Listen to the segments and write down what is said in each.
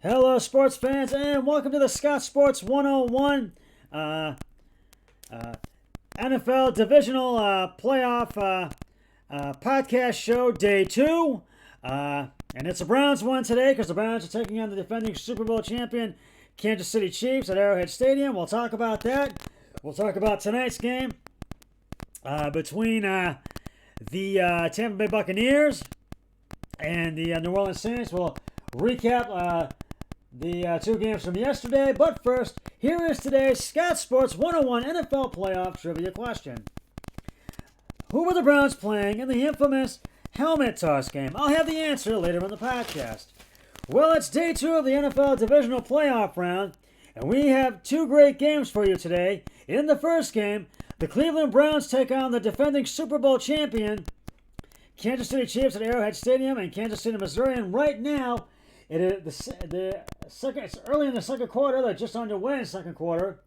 Hello, sports fans, and welcome to the Scott Sports 101 NFL Divisional Playoff podcast show, day 2. And it's a Browns one today because the Browns are taking on the defending Super Bowl champion Kansas City Chiefs at Arrowhead Stadium. We'll talk about that. We'll talk about tonight's game between the Tampa Bay Buccaneers and the New Orleans Saints. We'll recap the two games from yesterday. But first, here is today's Scott Sports 101 NFL Playoff Trivia question. Who were the Browns playing in the infamous helmet toss game? I'll have the answer later in the podcast. Well, it's day 2 of the NFL Divisional Playoff round, and we have 2 great games for you today. In the first game, the Cleveland Browns take on the defending Super Bowl champion Kansas City Chiefs at Arrowhead Stadium in Kansas City, Missouri. And right now, it's early in the second quarter. They're just underway in the second quarter.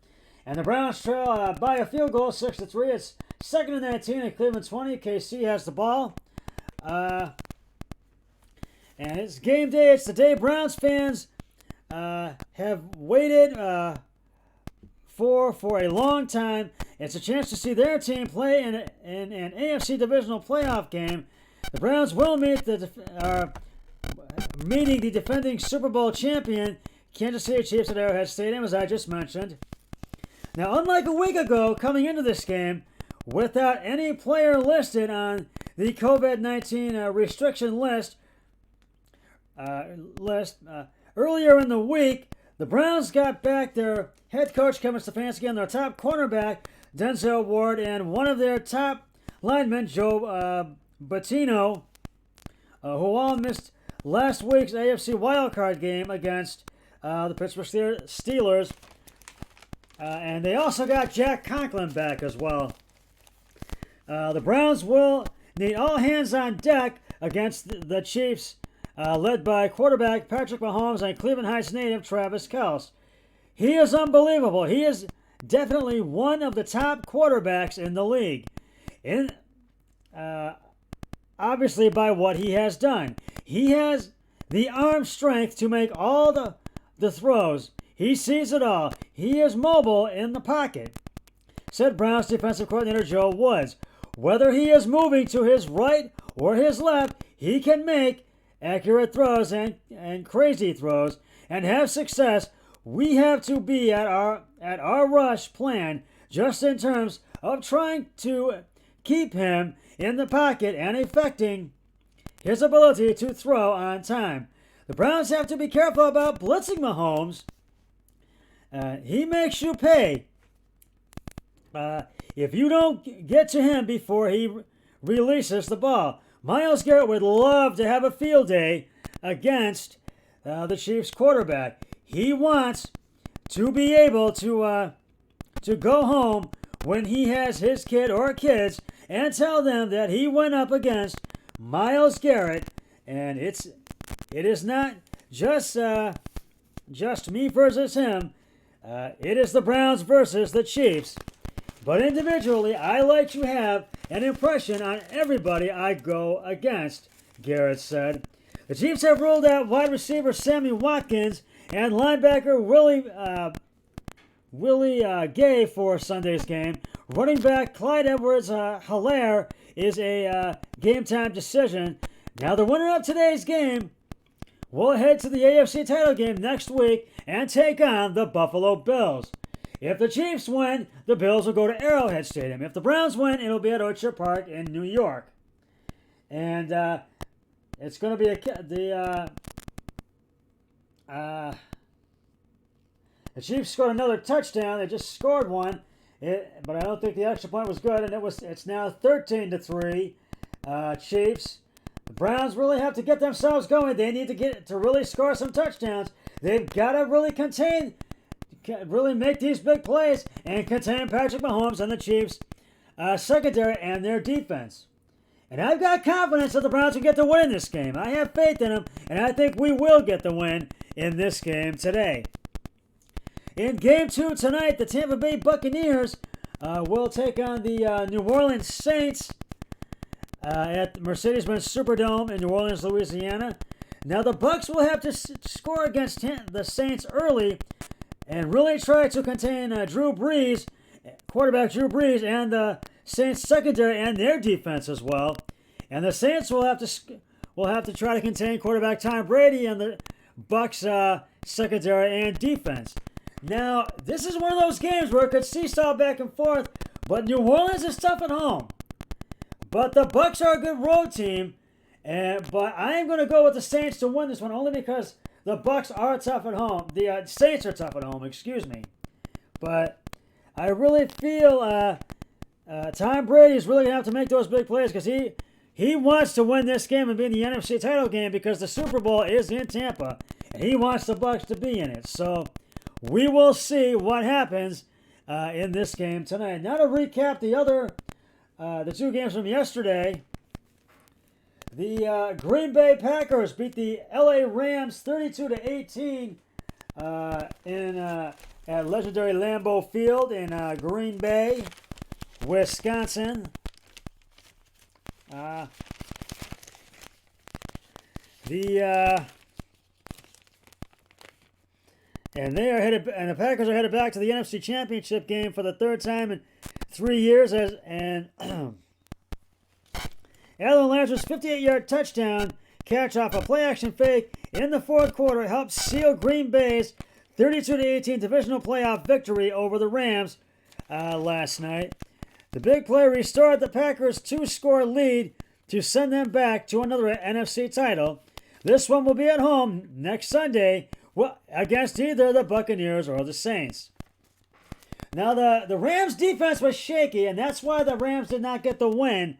And the Browns trail by a field goal, 6-3. It's 2nd and 19 at Cleveland 20. KC has the ball. And it's game day. It's the day Browns fans have waited for a long time. It's a chance to see their team play in an AFC divisional playoff game. The Browns will meet meeting the defending Super Bowl champion Kansas City Chiefs at Arrowhead Stadium, as I just mentioned. Now, unlike a week ago, coming into this game without any player listed on the COVID-19 restriction list, earlier in the week, the Browns got back their head coach Kevin Stefanski and their top cornerback Denzel Ward and one of their top linemen Joe Bettino, who all missed last week's AFC wildcard game against the Pittsburgh Steelers. And they also got Jack Conklin back as well. The Browns will need all hands on deck against the Chiefs, led by quarterback Patrick Mahomes and Cleveland Heights native Travis Kelce. He is unbelievable. He is definitely one of the top quarterbacks in the league. Obviously by what he has done. He has the arm strength to make all the throws. He sees it all. He is mobile in the pocket, said Browns defensive coordinator Joe Woods. Whether he is moving to his right or his left, he can make accurate throws and crazy throws and have success. We have to be at our rush plan just in terms of trying to keep him in the pocket and affecting his ability to throw on time. The Browns have to be careful about blitzing Mahomes. He makes you pay if you don't get to him before he releases the ball. Myles Garrett would love to have a field day against the Chiefs quarterback. He wants to be able to go home when he has his kid or kids and tell them that he went up against Myles Garrett, and it is not just me versus him. It is the Browns versus the Chiefs. But individually, I like to have an impression on everybody I go against, Garrett said. The Chiefs have ruled out wide receiver Sammy Watkins and linebacker Willie Gay for Sunday's game. Running back Clyde Edwards-Helaire is a game-time decision. Now, the winner of today's game will head to the AFC title game next week and take on the Buffalo Bills. If the Chiefs win, the Bills will go to Arrowhead Stadium. If the Browns win, it'll be at Orchard Park in New York. And it's going to be the Chiefs scored another touchdown. They just scored one, but I don't think the extra point was good. And it's now 13-3 Chiefs. The Browns really have to get themselves going. They need to really score some touchdowns. They've got to really make these big plays and contain Patrick Mahomes and the Chiefs secondary and their defense. And I've got confidence that the Browns will get the win in this game. I have faith in them, and I think we will get the win in this game today. In Game 2 tonight, the Tampa Bay Buccaneers will take on the New Orleans Saints at Mercedes-Benz Superdome in New Orleans, Louisiana. Now the Bucks will have to score against the Saints early and really try to contain Drew Brees, quarterback Drew Brees, and the Saints secondary and their defense as well. And the Saints will have to try to contain quarterback Tom Brady and the Bucks secondary and defense. Now, this is one of those games where it could seesaw back and forth, but New Orleans is tough at home. But the Bucks are a good road team, but I am going to go with the Saints to win this one only because the Bucks are tough at home. The Saints are tough at home, excuse me. But I really feel Tom Brady is really going to have to make those big plays because he wants to win this game and be in the NFC title game because the Super Bowl is in Tampa, and he wants the Bucks to be in it. So we will see what happens in this game tonight. Now to recap the two games from yesterday. The Green Bay Packers beat the LA Rams 32-18 at legendary Lambeau Field in Green Bay, Wisconsin. And the Packers are headed back to the NFC Championship game for the third time in 3 years. And Alan Lazarus' 58-yard touchdown catch off a play-action fake in the fourth quarter helped seal Green Bay's 32-18 divisional playoff victory over the Rams last night. The big play restored the Packers' two-score lead to send them back to another NFC title. This one will be at home next Sunday against either the Buccaneers or the Saints. Now, the Rams' defense was shaky, and that's why the Rams did not get the win.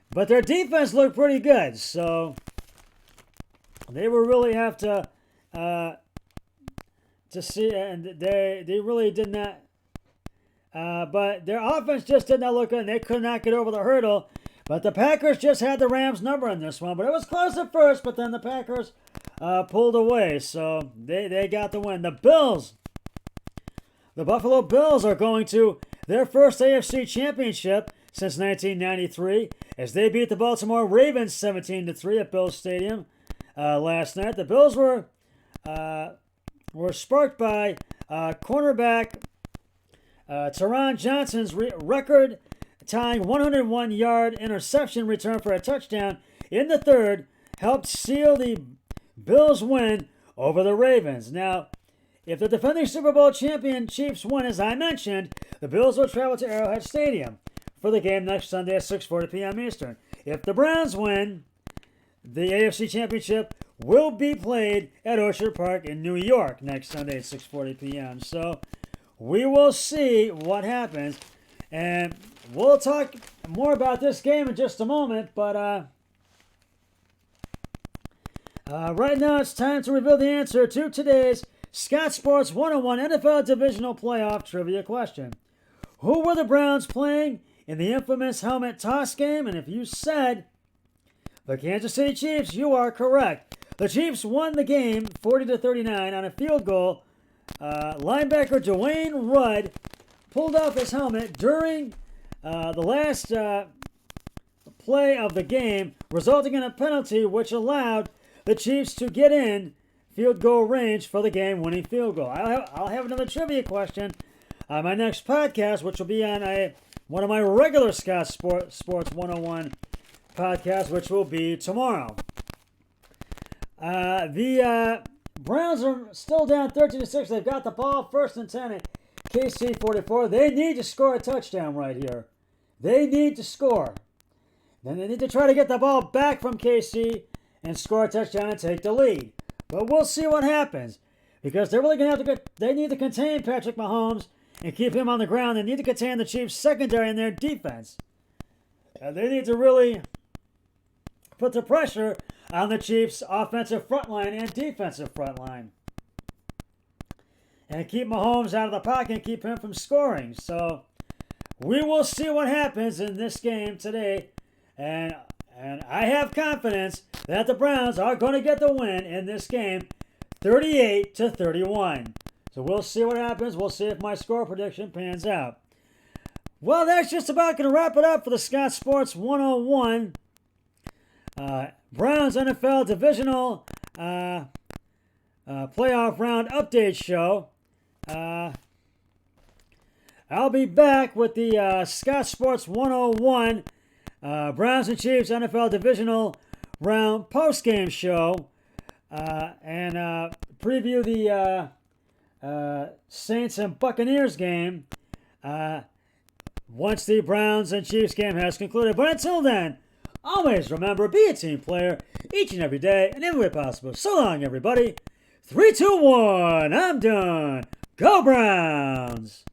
But their defense looked pretty good, so they will really have to see, and they really did not. But their offense just did not look good, and they could not get over the hurdle. But the Packers just had the Rams' number in this one. But it was close at first, but then the Packers pulled away, so they got the win. The Buffalo Bills are going to their first AFC championship since 1993 as they beat the Baltimore Ravens 17-3 at Bills Stadium last night. The Bills were sparked by cornerback Taron Johnson's record-tying 101-yard interception return for a touchdown in the third helped seal the Bills' win over the Ravens. Now, if the defending Super Bowl champion Chiefs win, as I mentioned, the Bills will travel to Arrowhead Stadium for the game next Sunday at 6:40 p.m. Eastern. If the Browns win, the AFC Championship will be played at Orchard Park in New York next Sunday at 6:40 p.m. So we will see what happens, and we'll talk more about this game in just a moment, but right now it's time to reveal the answer to today's Scott Sports 101 NFL Divisional Playoff Trivia question. Who were the Browns playing in the infamous helmet toss game? And if you said the Kansas City Chiefs, you are correct. The Chiefs won the game 40-39 on a field goal. Linebacker Dwayne Rudd pulled off his helmet during the last play of the game, resulting in a penalty which allowed the Chiefs to get in field goal range for the game-winning field goal. I'll have another trivia question on my next podcast, which will be on one of my regular Scott Sports 101 podcasts, which will be tomorrow. The Browns are still down 13-6. They've got the ball first and 10 at KC 44. They need to score a touchdown right here. They need to score. Then they need to try to get the ball back from KC and score a touchdown and take the lead. But we'll see what happens, because they're really going to have to they need to contain Patrick Mahomes and keep him on the ground. They need to contain the Chiefs' secondary and their defense. They need to really put the pressure on the Chiefs' offensive front line and defensive front line, and keep Mahomes out of the pocket and keep him from scoring. So we will see what happens in this game today, and I have confidence that the Browns are going to get the win in this game, 38-31. So we'll see what happens. We'll see if my score prediction pans out. Well, that's just about going to wrap it up for the Scott Sports 101 Browns NFL Divisional playoff round update show. I'll be back with the Scott Sports 101 Browns and Chiefs NFL Divisional Round postgame show and preview the Saints and Buccaneers game once the Browns and Chiefs game has concluded. But until then, always remember, be a team player each and every day and every way possible. So long, everybody. 3, 2, 1. I'm done. Go Browns!